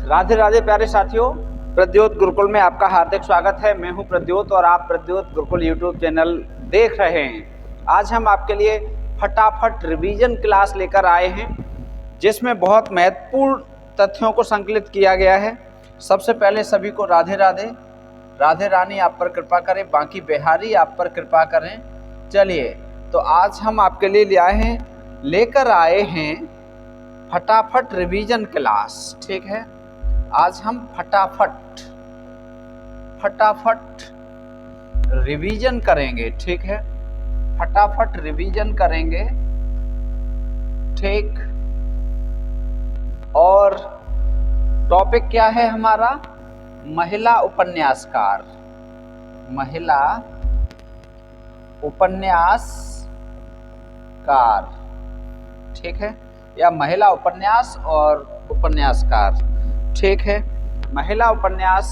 राधे राधे प्यारे साथियों, प्रद्योत गुरुकुल में आपका हार्दिक स्वागत है। मैं हूं प्रद्योत और आप प्रद्योत गुरुकुल यूट्यूब चैनल देख रहे हैं। आज हम आपके लिए फटाफट रिवीजन क्लास लेकर आए हैं, जिसमें बहुत महत्वपूर्ण तथ्यों को संकलित किया गया है। सबसे पहले सभी को राधे राधे। राधे रानी आप पर कृपा करें, बाकी बिहारी आप पर कृपा करें। चलिए, तो आज हम आपके लिए लेकर आए हैं फटाफट रिवीजन क्लास। ठीक है, आज हम फटाफट रिवीजन करेंगे। ठीक है, फटाफट रिवीजन करेंगे। ठीक, और टॉपिक क्या है हमारा? महिला उपन्यासकार। महिला उपन्यासकार, ठीक है, या महिला उपन्यास और उपन्यासकार। ठीक है, महिला उपन्यास,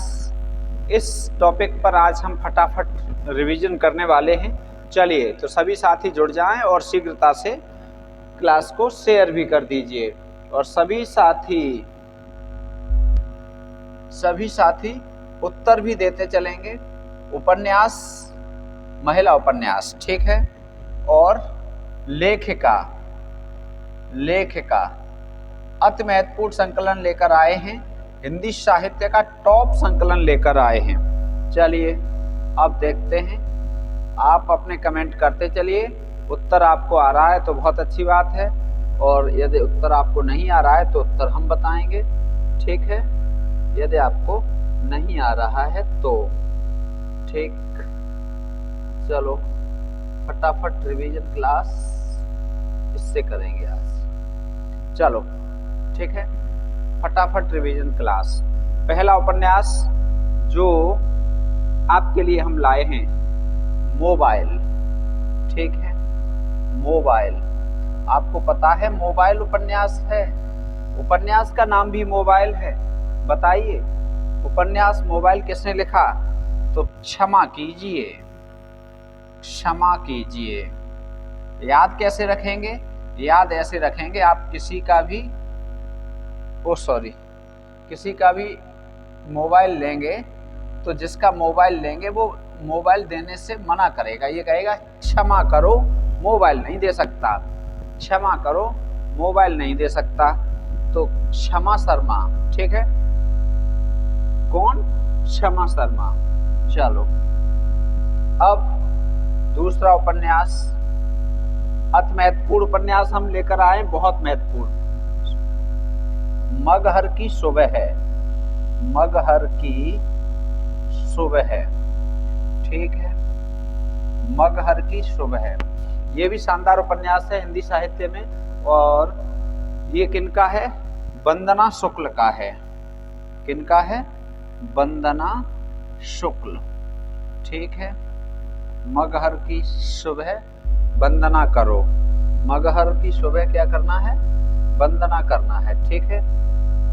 इस टॉपिक पर आज हम फटाफट रिवीजन करने वाले हैं। चलिए, तो सभी साथी जुड़ जाएं और शीघ्रता से क्लास को शेयर भी कर दीजिए। और सभी साथी उत्तर भी देते चलेंगे। उपन्यास, महिला उपन्यास, ठीक है, और लेखिका अति महत्वपूर्ण संकलन लेकर आए हैं। हिंदी साहित्य का टॉप संकलन लेकर आए हैं। चलिए, अब देखते हैं। आप अपने कमेंट करते चलिए। उत्तर आपको आ रहा है तो बहुत अच्छी बात है, और यदि उत्तर आपको नहीं आ रहा है तो उत्तर हम बताएंगे। ठीक है, यदि आपको नहीं आ रहा है तो ठीक। चलो, फटाफट रिवीजन क्लास इससे करेंगे आज। चलो, ठीक है, फटाफट रिवीजन क्लास। पहला उपन्यास जो आपके लिए हम लाए हैं, मोबाइल। ठीक है, मोबाइल। आपको पता है मोबाइल उपन्यास है। उपन्यास का नाम भी मोबाइल है। बताइए, उपन्यास मोबाइल किसने लिखा? तो क्षमा कीजिए। याद कैसे रखेंगे? याद ऐसे रखेंगे, आप किसी का भी मोबाइल लेंगे तो जिसका मोबाइल लेंगे वो मोबाइल देने से मना करेगा। ये कहेगा क्षमा करो, मोबाइल नहीं दे सकता। क्षमा करो, मोबाइल नहीं दे सकता। तो क्षमा शर्मा, ठीक है। कौन? क्षमा शर्मा। चलो, अब दूसरा उपन्यास, अति महत्वपूर्ण उपन्यास हम लेकर आए, बहुत महत्वपूर्ण। मगहर की सुबह है। ठीक है, मगहर की सुबह है। ये भी शानदार उपन्यास है हिंदी साहित्य में, और ये किनका है? वंदना शुक्ल का है। किनका है? वंदना शुक्ल। ठीक है, मगहर की सुबह वंदना करो। मगहर की सुबह क्या करना है? वंदना करना है। ठीक है,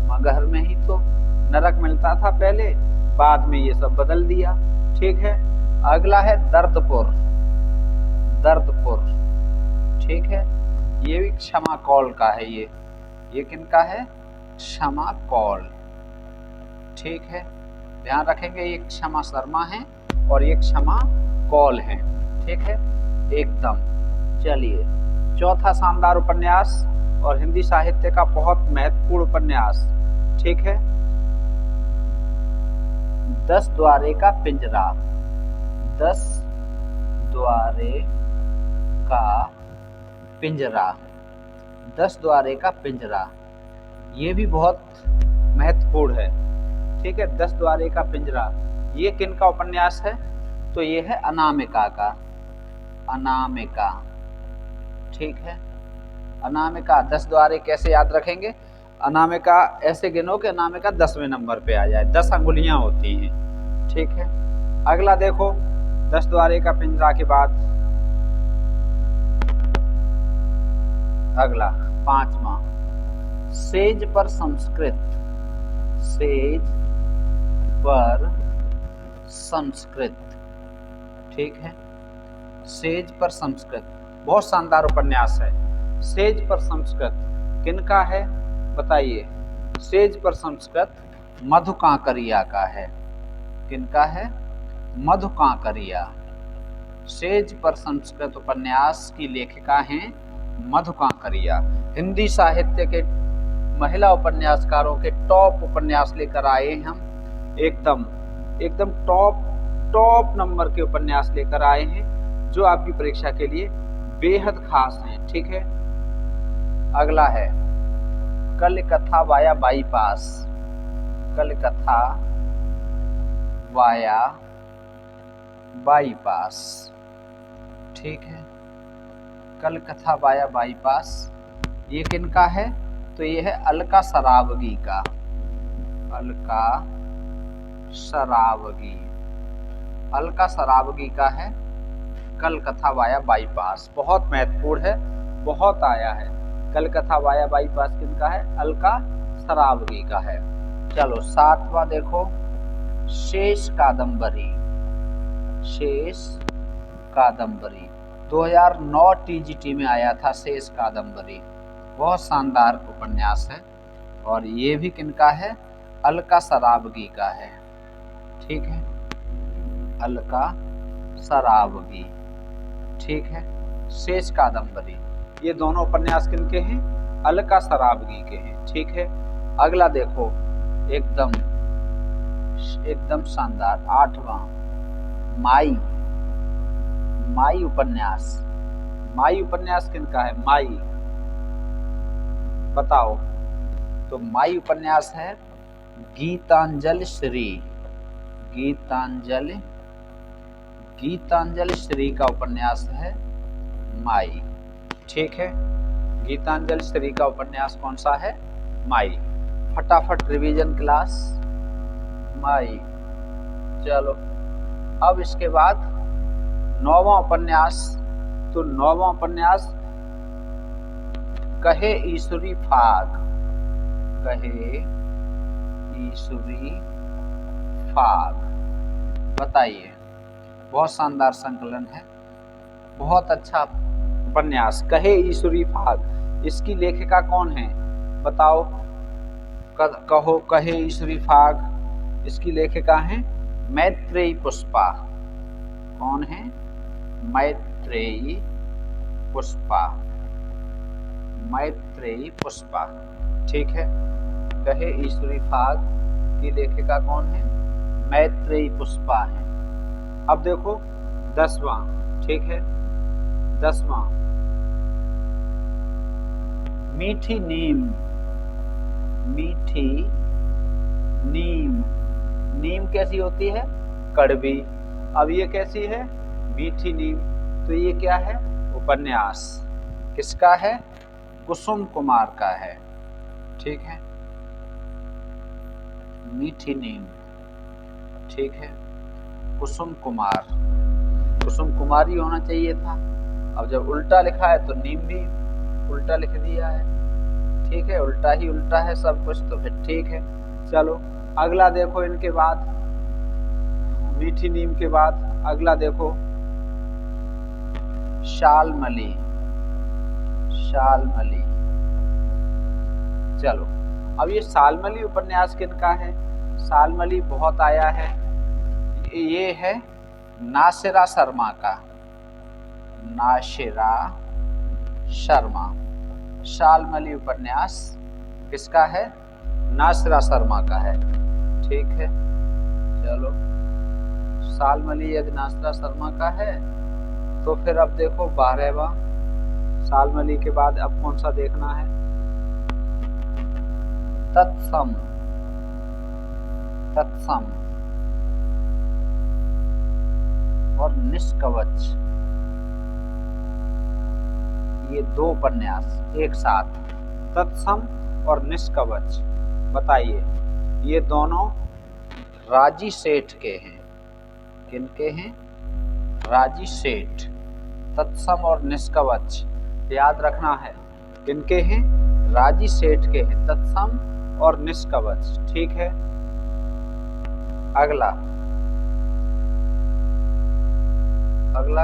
मगहर में ही तो नरक मिलता था पहले, बाद में ये सब बदल दिया। ठीक है, अगला है दर्दपुर। ठीक है, ये भी क्षमा कौल का है। ये किनका है? क्षमा कौल। ठीक है, ध्यान रखेंगे, ये क्षमा शर्मा है और ये क्षमा कौल है। ठीक है, एकदम। चलिए, चौथा शानदार उपन्यास और हिंदी साहित्य का बहुत महत्वपूर्ण उपन्यास। ठीक है, 10 द्वारे का पिंजरा। 10 द्वारे का पिंजरा। 10 द्वारे का पिंजरा, ये भी बहुत महत्वपूर्ण है। ठीक है, 10 द्वारे का पिंजरा, ये किनका उपन्यास है? तो ये है अनामिका का। अनामिका, ठीक है, अनामिका। 10 द्वारे कैसे याद रखेंगे? अनामिका ऐसे गिनो कि अनामिका 10वें नंबर पे आ जाए। 10 अंगुलियां होती हैं। ठीक है, अगला देखो, 10 द्वारे का पिंजरा के बाद अगला 5वां, सेज पर संस्कृत। ठीक है, सेज पर संस्कृत बहुत शानदार उपन्यास है। सेज पर संस्कृत किनका है? बताइए। सेज पर संस्कृत मधु कांकरिया का है। किनका है? मधु कांकरिया। सेज पर संस्कृत उपन्यास की लेखिका हैं मधु कांकरिया। हिंदी साहित्य के महिला उपन्यासकारों के टॉप उपन्यास लेकर आए हैं हम। एकदम टॉप नंबर के उपन्यास लेकर आए हैं जो आपकी परीक्षा के लिए बेहद खास हैं। ठीक है, अगला है Calcutta via bypass. Calcutta via bypass. ठीक है, कलकत्ता वाया बाईपास ये किनका है? तो ये है अलका सरावगी का। अलका सरावगी। अलका सरावगी का है कलकत्ता वाया बाईपास। बहुत महत्वपूर्ण है, बहुत आया है। कलकत्ता वाया बाईपास किनका है? अलका सरावगी का है। चलो 7वां देखो, शेष कादम्बरी। शेष कादम्बरी 2009 टीजीटी में आया था। शेष कादम्बरी बहुत शानदार उपन्यास है और ये भी किनका है? अलका सरावगी का है। ठीक है, अलका सरावगी। ठीक है, शेष कादम्बरी ये दोनों उपन्यास किनके हैं? अलका सरावगी के हैं। ठीक है, अगला देखो एकदम शानदार 8वां माई। माई उपन्यास। माई उपन्यास किनका है? माई बताओ। तो माई उपन्यास है गीतांजलि श्री। गीतांजलि श्री का उपन्यास है माई। ठीक है, गीतांजलि श्री का उपन्यास कौन सा है? माई। फटाफट रिवीजन क्लास, माई। चलो अब इसके बाद 9वां उपन्यास। तो 9वां उपन्यास कहे ईश्वरी फाग। कहे ईश्वरी फाग। बताइए, बहुत शानदार संकलन है, बहुत अच्छा उपन्यास कहे ईश्वरी फाग। इसकी लेखिका कौन है? बताओ, कहो कहे ईश्वरी फाग। इसकी लेखिका है मैत्रेयी पुष्पा। कौन है? मैत्रेयी पुष्पा। मैत्रेयी पुष्पा। ठीक है, कहे ईश्वरी फाग की लेखिका कौन है? मैत्रेयी पुष्पा है। अब देखो 10वां। ठीक है, 10वां मीठी नीम। मीठी नीम। नीम कैसी होती है? कड़वी। अब ये कैसी है? मीठी नीम। तो ये क्या है? उपन्यास। किसका है? कुसुम कुमार का है। ठीक है, मीठी नीम। ठीक है, कुसुम कुमार। कुसुम कुमार ही होना चाहिए था। अब जब उल्टा लिखा है तो नीम भी उल्टा लिख दिया है। ठीक है, उल्टा ही उल्टा है सब कुछ, तो फिर ठीक है। चलो अगला देखो, इनके बाद मीठी नीम के बाद अगला देखो शालमली। शालमली। चलो अब ये शालमली उपन्यास किनका है? शालमली बहुत आया है। ये है नासिरा शर्मा का। नासिरा शर्मा। शालमली उपन्यास किसका है? नासिरा शर्मा का है। ठीक है, चलो शालमली यदि नासिरा शर्मा का है तो फिर अब देखो 12वां। शालमली के बाद अब कौन सा देखना है? तत्सम। तत्सम और निष्कवच। ये 2 उपन्यास एक साथ, तत्सम और निष्कवच। बताइए, ये दोनों राजी सेठ के हैं। किनके हैं? राजी सेठ। तत्सम और निष्कवच याद रखना है, किनके हैं? राजी सेठ के हैं तत्सम और निष्कवच। ठीक है, अगला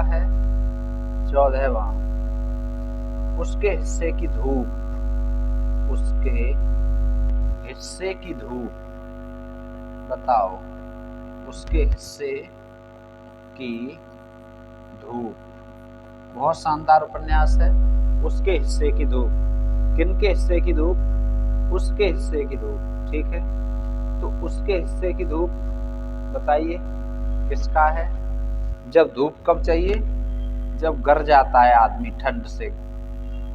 है 14वां उसके हिस्से की धूप। उसके हिस्से की धूप। बताओ उसके हिस्से की धूप। बहुत शानदार उपन्यास है। उसके हिस्से की धूप, किनके हिस्से की धूप? उसके हिस्से की धूप। ठीक है, तो उसके हिस्से की धूप बताइए किसका है? जब धूप कब चाहिए? जब गर जाता है आदमी ठंड से,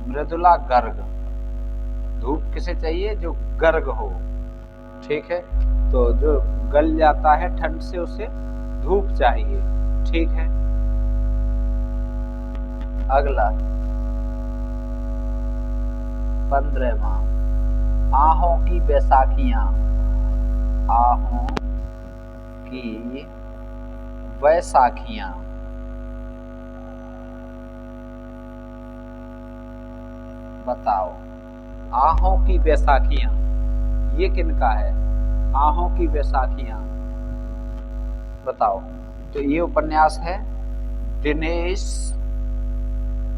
मृदुला गर्ग। धूप किसे चाहिए? जो गर्ग हो। ठीक है, तो जो गल जाता है ठंड से उसे धूप चाहिए। ठीक है, अगला 15वां, आहों की बैसाखियां। आहों की बैसाखियां। बताओ आहों की बैसाखियां ये किनका है? आहों की बैसाखियां बताओ। तो ये उपन्यास है दिनेश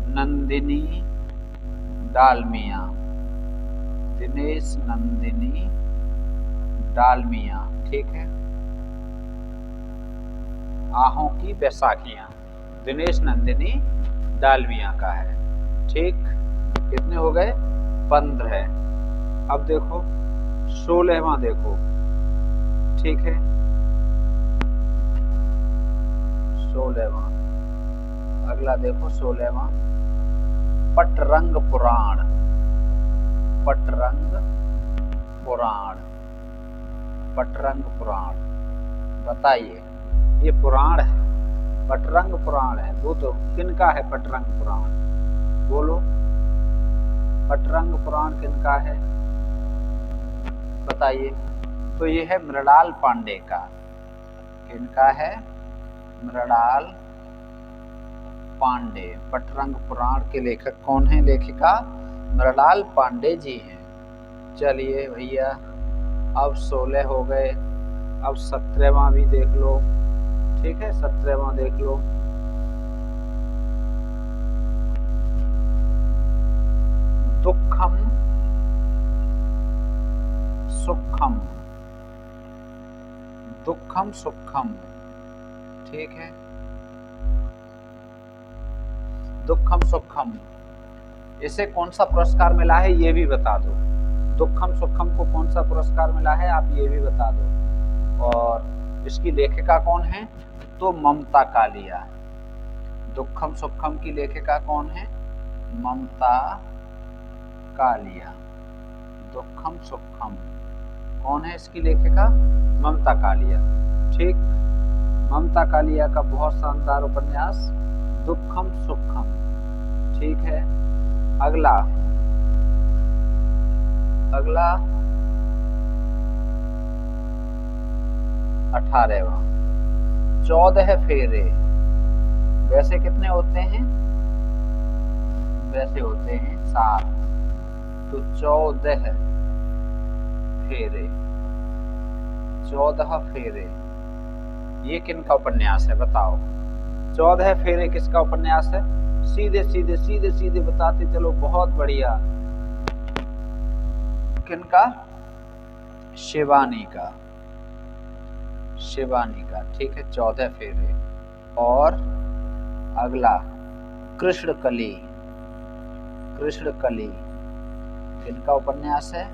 नंदिनी डालमिया। दिनेश नंदिनी डालमिया। ठीक है, आहों की बैसाखियां दिनेश नंदिनी डालमिया का है। ठीक, कितने हो गए? 15। अब देखो 16वां देखो। ठीक है, 16वां, अगला देखो 16वां, पटरंग पुराण। पटरंग पुराण। पटरंग पुराण बताइए, ये पुराण है, पटरंग पुराण है। वो तो किनका है पटरंग पुराण? बोलो, पटरंग पुराण किनका है बताइए। तो ये है मृणाल पांडे का। किनका है? मृणाल पांडे। पटरंग पुराण के लेखक कौन है? लेखिका मृणाल पांडे जी हैं। चलिए भैया, अब 16 हो गए, अब 17वां भी देख लो। ठीक है, 17वां देख लो। दुखम सुखम। दुखम सुखम। ठीक है, दुखम सुखम, इसे कौन सा पुरस्कार मिला है ये भी बता दो। दुखम सुखम को कौन सा पुरस्कार मिला है आप ये भी बता दो। और इसकी लेखिका कौन है? तो ममता कालिया। दुखम सुखम की लेखिका कौन है? ममता कालिया। दुखम सुखम कौन है इसकी लेखिका? ममता कालिया। ठीक, ममता कालिया का बहुत शानदार उपन्यास दुखम सुखम। ठीक है, अगला 18वां, 14 फेरे। वैसे कितने होते हैं? वैसे होते हैं 7, तो 14 फेरे। 14 फेरे ये किनका उपन्यास है बताओ। 14 फेरे किसका उपन्यास है? सीधे सीधे सीधे सीधे बताते चलो, बहुत बढ़िया। किनका? शिवानी का। शिवानी का। ठीक है, 14 फेरे। और अगला कृष्णकली। कृष्णकली किनका उपन्यास है?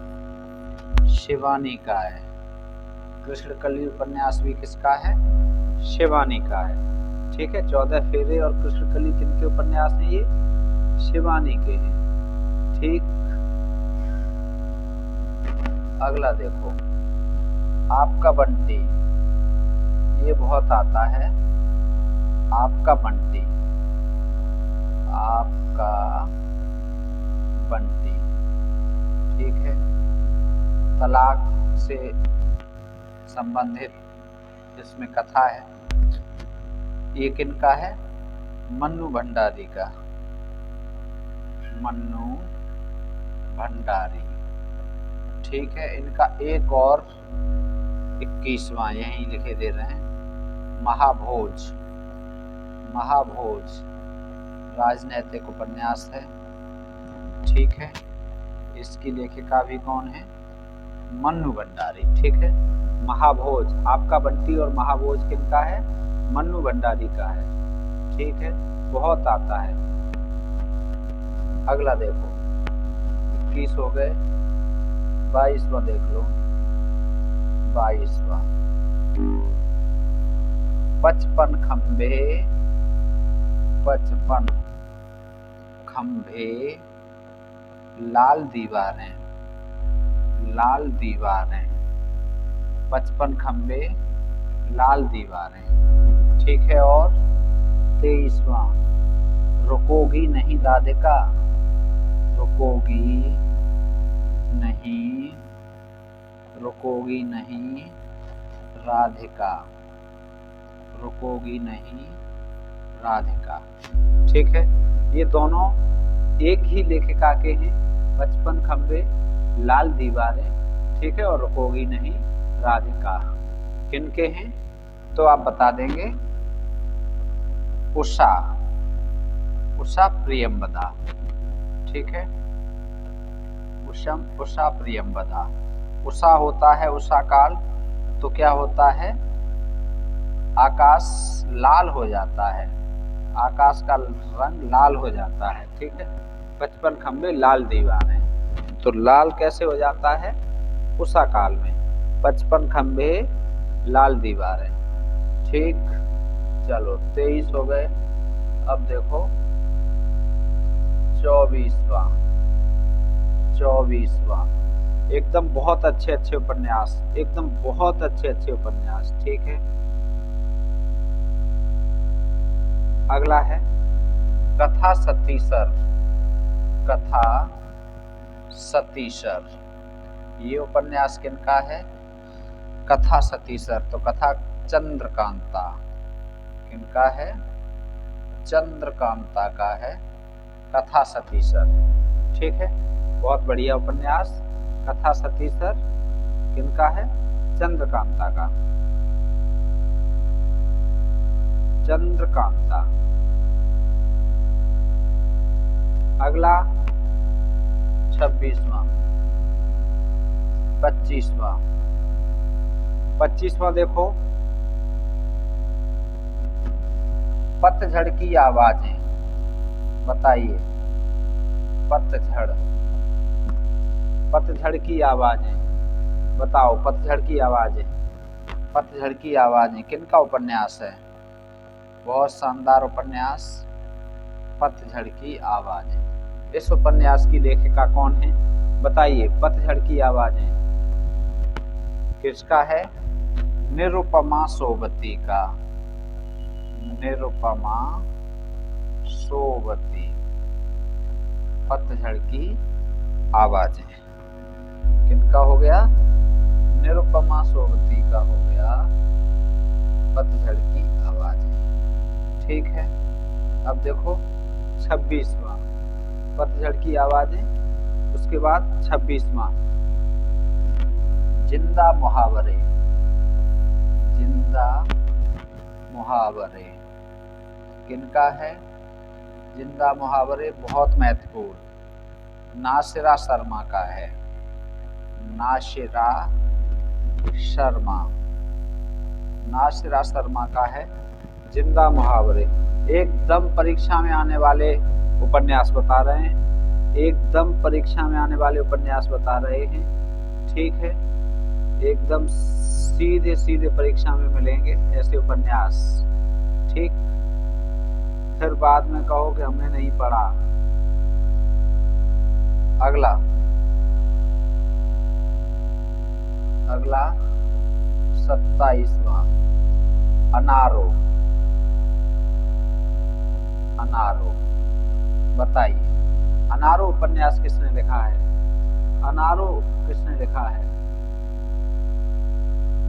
शिवानी का है। कृष्णकली उपन्यास भी किसका है? शिवानी का है। ठीक है, 14 फेरे और कृष्णकली किनके उपन्यास हैं? ये शिवानी के हैं। ठीक, अगला देखो आपका बंटी। ये बहुत आता है, आपका बंटी। आपका बंटी। ठीक है, तलाक से संबंधित इसमें कथा है। ये किनका है? मन्नू भंडारी का। मन्नू भंडारी। ठीक है, इनका एक और 21वां यहीं लिखे दे रहे हैं, महाभोज। महाभोज राजनैतिक उपन्यास है। ठीक है, इसकी लेखिका भी कौन है? मन्नू भंडारी। ठीक है, महाभोज, आपका बंटी और महाभोज किनका है? मन्नू भंडारी का है। ठीक है, बहुत आता है। अगला देखो, 21 हो गए, 22वां देख लो, 22वां। 55 खंबे, 55 खंबे, लाल दीवारें, लाल दीवारें, 55 खंबे, लाल दीवारें। ठीक है, और 23वां, रुकोगी नहीं राधिका, रुकोगी नहीं, रुकोगी नहीं राधिका, रुकोगी नहीं राधिका। ठीक है, ये दोनों एक ही लेखिका के हैं, 55 खंबे, लाल दीवारें, ठीक है, और रुकोगी नहीं राधिका। किनके हैं? तो आप बता देंगे, उषा, उषा प्रियंवदा। ठीक है, उषा प्रियंवदा। उषा होता है उषा काल, तो क्या होता है? आकाश लाल हो जाता है, आकाश का रंग लाल हो जाता है। ठीक है, 55 खंबे लाल दीवारें, तो लाल कैसे हो जाता है? उषा काल में। 55 खंबे लाल दीवारें। ठीक, चलो 23 हो गए। अब देखो 24वां, 24वां। एकदम बहुत अच्छे अच्छे उपन्यास, एकदम बहुत अच्छे अच्छे उपन्यास। ठीक है, अगला है कथा सतीसर, कथा सतीसर। ये उपन्यास किनका है? कथा सतीसर। तो कथा चंद्रकांता, किनका है? चंद्रकांता का है कथा सतीसर। ठीक है, बहुत बढ़िया उपन्यास। कथा सतीसर किनका है? चंद्रकांता का, चंद्रकांता। अगला 26वां, 25वां। 25वां देखो, पतझड़ की आवाजें। बताइए, पतझड़, पतझड़ की आवाजें, बताओ, पतझड़ की आवाजें, पतझड़ की आवाजें किनका उपन्यास है? बहुत शानदार उपन्यास, पतझड़ की आवाजें। इस उपन्यास की लेखिका कौन है? बताइए, पतझड़ की आवाजें किसका है? निरुपमा सोबती का, निरुपमा सोबती। पतझड़ की आवाजें किनका हो गया? निरुपमा सोबती का हो गया पतझड़ की आवाजें। ठीक है, अब देखो 26वां, पतझड़ की आवाजें। उसके बाद 26वां, जिंदा मुहावरे, जिंदा मुहावरे किनका है? जिंदा मुहावरे बहुत महत्वपूर्ण, नासिरा शर्मा का है, नासिरा शर्मा, नासिरा शर्मा का है जिंदा मुहावरे। एकदम परीक्षा में आने वाले उपन्यास बता रहे हैं, एकदम परीक्षा में आने वाले उपन्यास बता रहे हैं। ठीक है, एकदम सीधे सीधे परीक्षा में मिलेंगे ऐसे उपन्यास। ठीक, फिर बाद में कहो कि हमने नहीं पढ़ा। अगला, अगला 27वां, अनारो, अनारो। बताइए, अनारो उपन्यास किसने लिखा है? अनारो किसने लिखा है?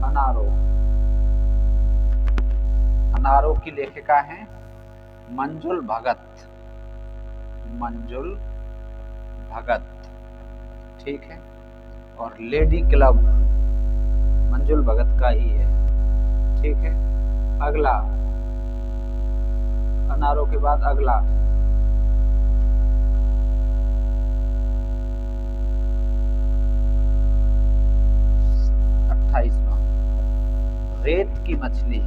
अनारो, अनारो की लेखिका है मंजुल भगत, मंजुल भगत। ठीक है, और लेडी क्लब मंजुल भगत का ही है। ठीक है, अगला, अनारो के बाद अगला 28वां, रेत की मछली,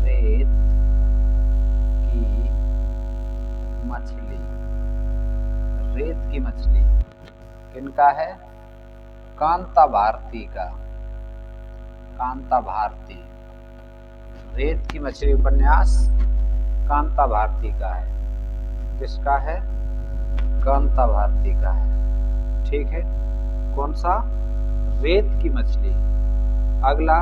रेत की मछली, रेत की मछली किनका है? कांता भारती का, कांता भारती। रेत की मछली उपन्यास कांता भारती का है। किसका है? कांता भारती का है। ठीक है, कौन सा? रेत की मछली। अगला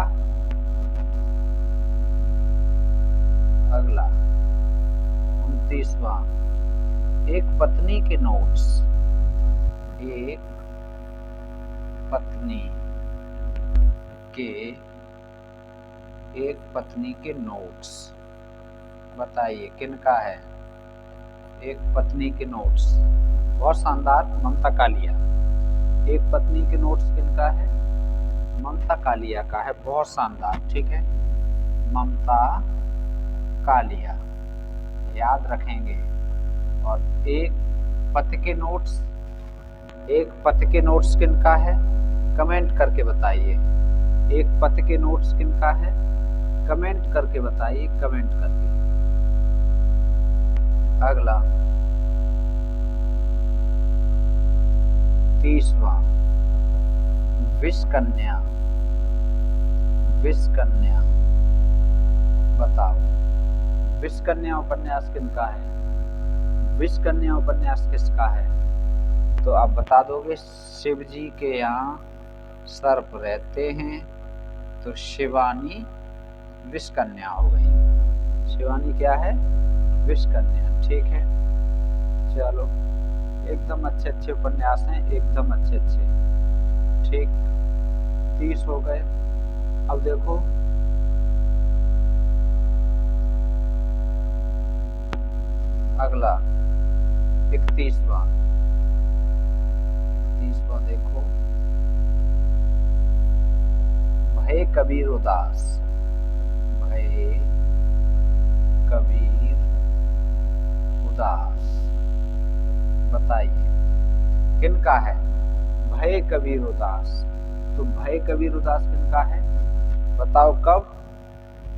29वां, एक पत्नी के नोट्स, एक पत्नी के नोट्स, बताइए किनका है? एक पत्नी के नोट्स, बहुत शानदार, ममता कालिया। एक पत्नी के नोट्स किनका है? ममता कालिया का है, बहुत शानदार। ठीक है, ममता कालिया, याद रखेंगे। और एक पति के नोट्स, एक पति के नोट्स किनका है? कमेंट करके बताइए। एक पति के नोट्स किनका है? कमेंट करके बताइए, कमेंट करके। अगला 30वां, विष कन्या, विष कन्या, बताओ विष कन्या उपन्यास किनका है? विष कन्या उपन्यास किसका है? तो आप बता दोगे, शिव जी के यहाँ सर्प रहते हैं, तो शिवानी विष कन्या हो गई। शिवानी क्या है? विष कन्या। ठीक है, चलो, एकदम अच्छे अच्छे उपन्यास हैं, एकदम अच्छे अच्छे। ठीक, 30 हो गए। अब देखो अगला 31वां, देखो, भय कबीर उदास, भय कबीर उदास, बताइए किनका है? भय कबीर उदास। तो भय कबीर उदास किनका है? बताओ कब?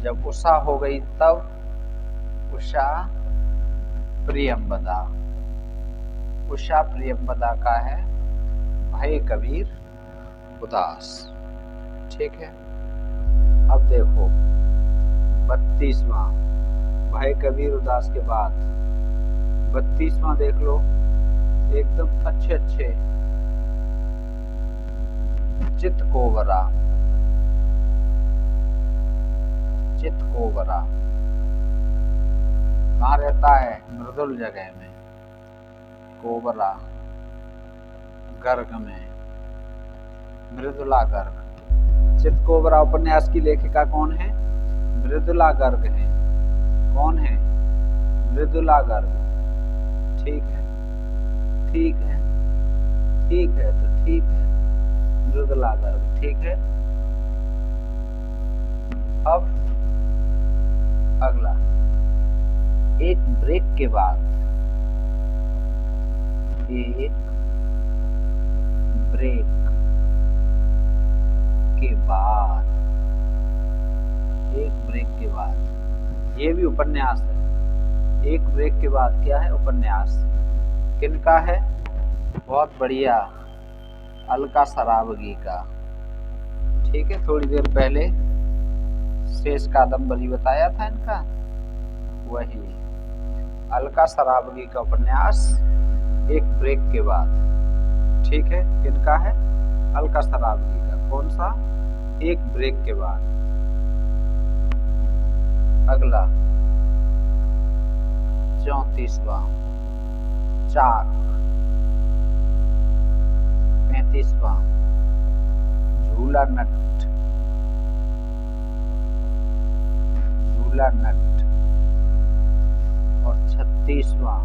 जब उषा हो गई तब, उषा प्रियंवदा, उषा प्रियंवदा का है भय कबीर उदास। ठीक है, अब देखो 32वां, भय कबीर उदास के बाद 32वां देख लो, एकदम अच्छे अच्छे, चितकोबरा, चितकोबरा कहाँ रहता है? मृदुल जगह में, कोबरा गर्ग में, मृदुला गर्ग। चितकोबरा उपन्यास की लेखिका कौन है? मृदुला गर्ग है। कौन है? मृदुला गर्ग। ठीक है, ठीक है, ठीक है, तो ठीक है, मृदुला गर्ग। ठीक है, अब अगला, एक ब्रेक के बाद, एक ब्रेक के बाद, एक ब्रेक के बाद, ये भी उपन्यास है। एक ब्रेक के बाद क्या है? उपन्यास। किनका है? बहुत बढ़िया, अलका सरावगी का। ठीक है, थोड़ी देर पहले शेष कादम्बरी बताया था इनका, वही अलका सरावगी का उपन्यास एक ब्रेक के बाद। ठीक है, किनका है? अलका सरावगी का। कौन सा? एक ब्रेक के बाद। अगला 34वां, चाक। 35वां, झूला नट, झूला नट। और 36वां,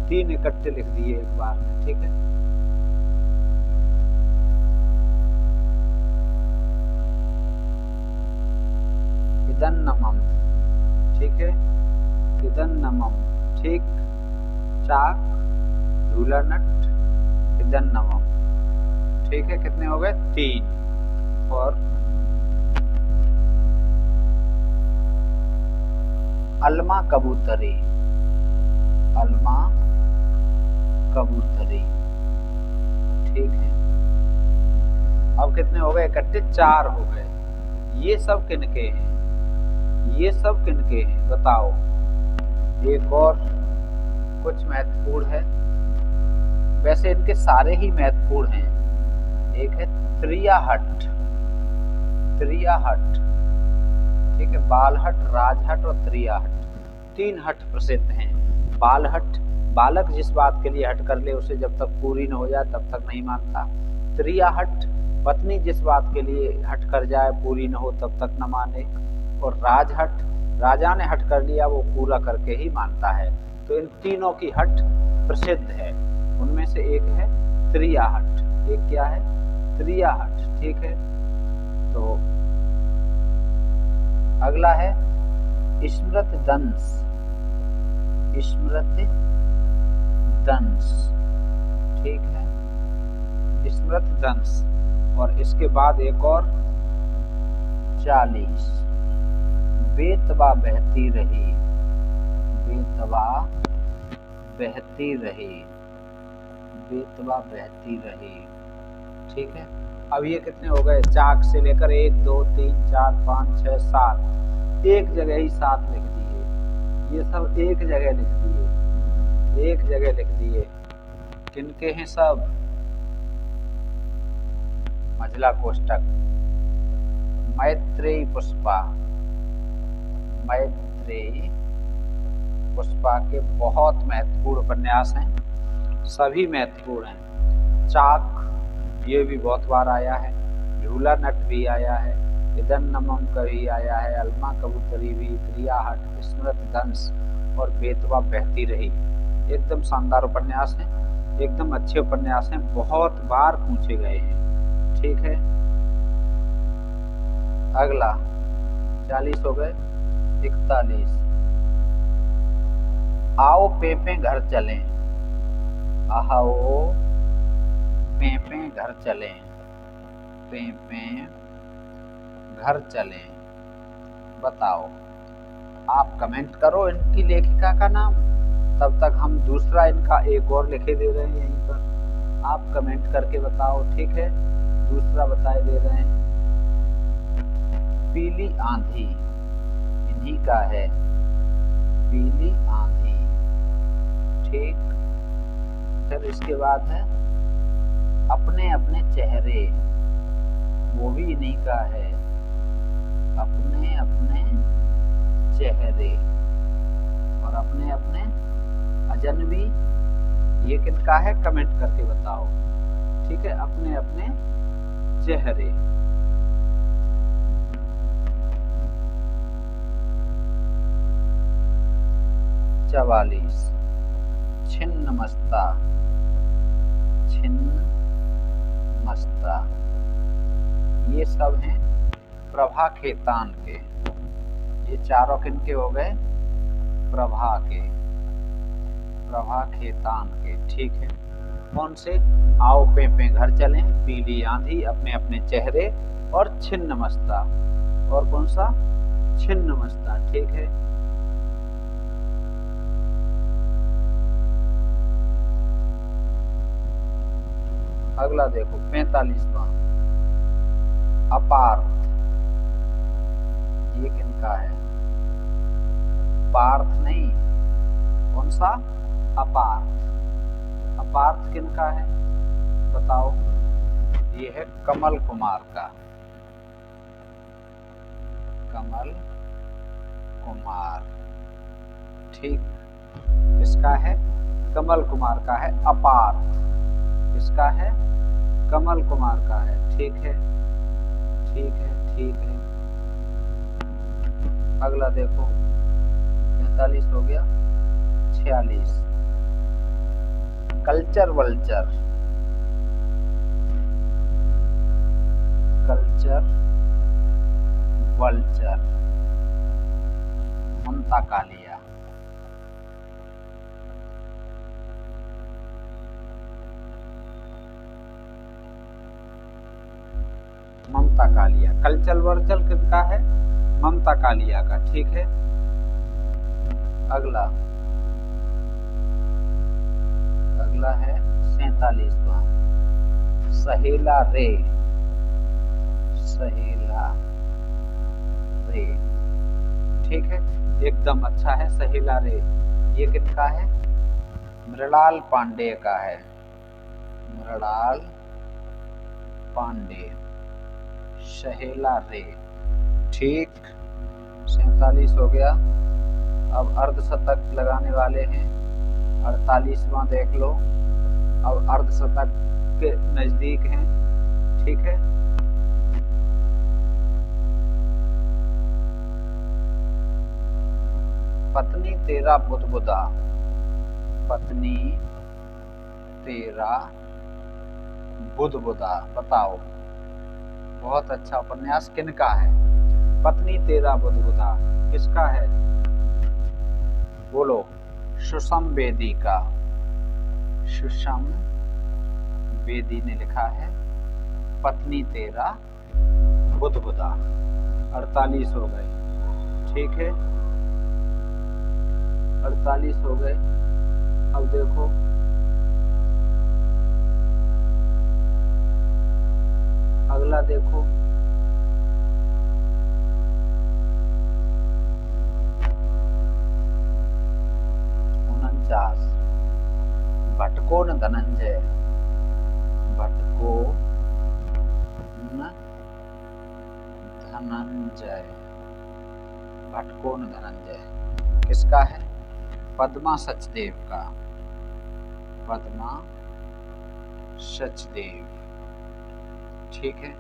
3 इकट्ठे लिख दिए एक बार में। ठीक है, इदन्नमम। ठीक है, इदन्नमम। ठीक, चाक, झूला नट, इदन्नमम। ठीक है, कितने हो गए? 3। और अलमा कबूतरी, अलमा कबूतरी। ठीक है, अब कितने हो गए इकट्ठे? 4 हो गए। ये सब किनके हैं? ये सब किनके हैं बताओ। एक और कुछ महत्वपूर्ण है, वैसे इनके सारे ही महत्वपूर्ण हैं। एक है त्रियाहट, त्रियाहट। ठीक है, बालहट, राजहट और त्रियाहट, 3 हट प्रसिद्ध हैं। बालहट, बालक जिस बात के लिए हट कर ले उसे जब तक पूरी न हो जाए तब तक नहीं मानता। त्रियाहट, पत्नी जिस बात के लिए हट कर जाए पूरी न हो तब तक न माने। और राजहट, राजा ने हट कर लिया वो पूरा करके ही मानता है। तो इन तीनों की हट प्रसिद्ध है, उनमें से एक है त्रियाहट। एक क्या है? त्रियाहट। ठीक है, तो अगला है स्मृत दंश, स्मृत दंश। ठीक है, स्मृत दंश। और इसके बाद एक और 40, बेतवा बहती रही, बेतवा बहती रही, बेतवा बहती रही। ठीक है, अब ये कितने हो गए? चाक से लेकर 1 2 3 4 5 6 7, एक जगह ही 7 लिख दिए। ये सब एक जगह लिख दिए, एक जगह लिख दिए। किनके हैं सब? मझला कोष्टक, मैत्रेयी पुष्पा, मैत्रेयी पुष्पा के बहुत महत्वपूर्ण उपन्यास हैं, सभी महत्वपूर्ण हैं। चाक ये भी बहुत बार आया है, झूला नट भी आया है, इदन नमम कभी आया है, अलमा कबूतरी भी, त्रियाहट, स्मृत दंश और बेतवा बहती रही। एकदम शानदार उपन्यास हैं, एकदम अच्छे उपन्यास हैं, बहुत बार पूछे गए हैं। ठीक है, अगला 40 हो गए। 41, आओ पेपे घर चलें, आओ पेपे घर चलें, पेपे घर चलें। बताओ, आप कमेंट करो इनकी लेखिका का नाम, तब तक हम दूसरा इनका एक और लिखे दे रहे हैं यहीं पर। आप कमेंट करके बताओ। ठीक है, दूसरा बताए दे रहे हैं। पीली आंधी इन्हीं का है, पीली आंधी। ठीक, फिर इसके बाद है अपने अपने चेहरे, वो भी इन्हीं का है, अपने अपने चेहरे। और अपने अपने अजनबी, ये किनका है? कमेंट करके बताओ। ठीक है, अपने अपने चेहरे। चवालीस, छिन्न मस्ता, छिन्न मस्ता। ये सब हैं प्रभा खेतान के। ये चारों किनके हो गए? प्रभा के, प्रभा खेतान के। ठीक है, कौन से? आओ पेपे घर चलें, पीली आंधी, अपने अपने चेहरे और छिन्न मस्ता। और कौन सा? छिन्न मस्ता। ठीक है, अगला देखो 45वां, अपार्थ। ये किनका है? पार्थ नहीं, कौन सा? अपार्थ। अपार्थ किनका है बताओ? ये है कमल कुमार का, कमल कुमार। ठीक, इसका है कमल कुमार का है अपार्थ, इसका है कमल कुमार का है। ठीक है, ठीक है, ठीक है। अगला देखो 45 हो गया। 46, कल्चर वल्चर, कल्चर वल्चर। ममता कालिया, ममता कालिया। कल्चर वर्चल किसका है? ममता कालिया का। ठीक है, अगला है 47वां सहेला रे। ठीक है, एकदम अच्छा है। सहेला रे ये किनका है? मृणाल पांडे का है। मृणाल पांडे, सहेला रे। ठीक, 47 हो गया। अब अर्धशतक लगाने वाले हैं। 48वां देख लो। अब अर्धशतक के नजदीक हैं। ठीक है, पत्नी तेरा बुदबुदा। पत्नी तेरा बुदबुदा, बताओ बहुत अच्छा उपन्यास किनका है? पत्नी तेरा बुदबुदा किसका है? बोलो। सुषम बेदी का। सुषम बेदी ने लिखा है पत्नी तेरा बुदबुदा। 48 हो गए। ठीक है, 48 हो गए। अब देखो अगला, देखो 49 भटको न धनंजय। भटको न धनंजय। भटको न धनंजय किसका है? पद्मा सचदेव का। पद्मा सचदेव। ठीक है,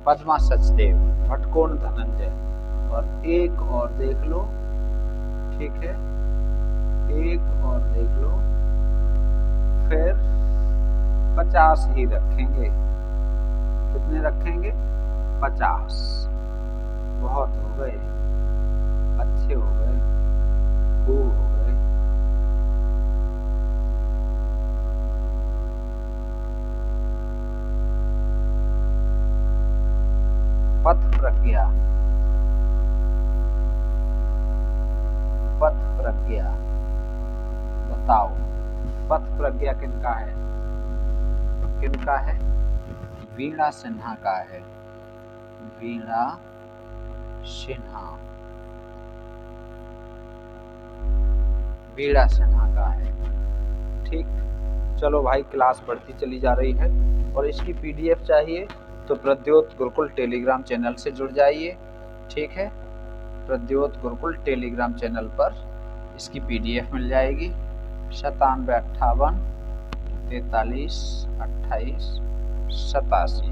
पद्मा सचदेव, भटको न धनंजय। और एक और देख लो। ठीक है, एक और देख लो, फिर 50 ही रखेंगे। कितने रखेंगे? 50। बहुत हो गए, अच्छे हो गए, खूब हो गए। पथ प्रज्ञा। पथ प्रज्ञा, बताओ पथ प्रज्ञा किनका है? किनका है? वीणा सिन्हा का है। वीणा सिन्हा। वीणा सिन्हा का है। ठीक, चलो भाई क्लास बढ़ती चली जा रही है। और इसकी पीडीएफ चाहिए तो प्रद्योत गुरुकुल टेलीग्राम चैनल से जुड़ जाइए। ठीक है, प्रद्योत गुरुकुल टेलीग्राम चैनल पर इसकी पीडीएफ मिल जाएगी। 97 58 43 28 87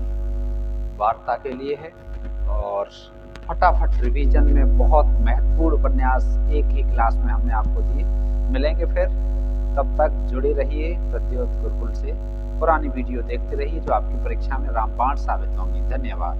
वार्ता के लिए है। और फटाफट रिवीजन में बहुत महत्वपूर्ण उपन्यास एक ही क्लास में हमने आपको दिए। मिलेंगे फिर, तब तक जुड़े रहिए प्रद्योत गुरुकुल से। पुरानी वीडियो देखते रहिए जो आपकी परीक्षा में रामबाण साबित होंगी। धन्यवाद।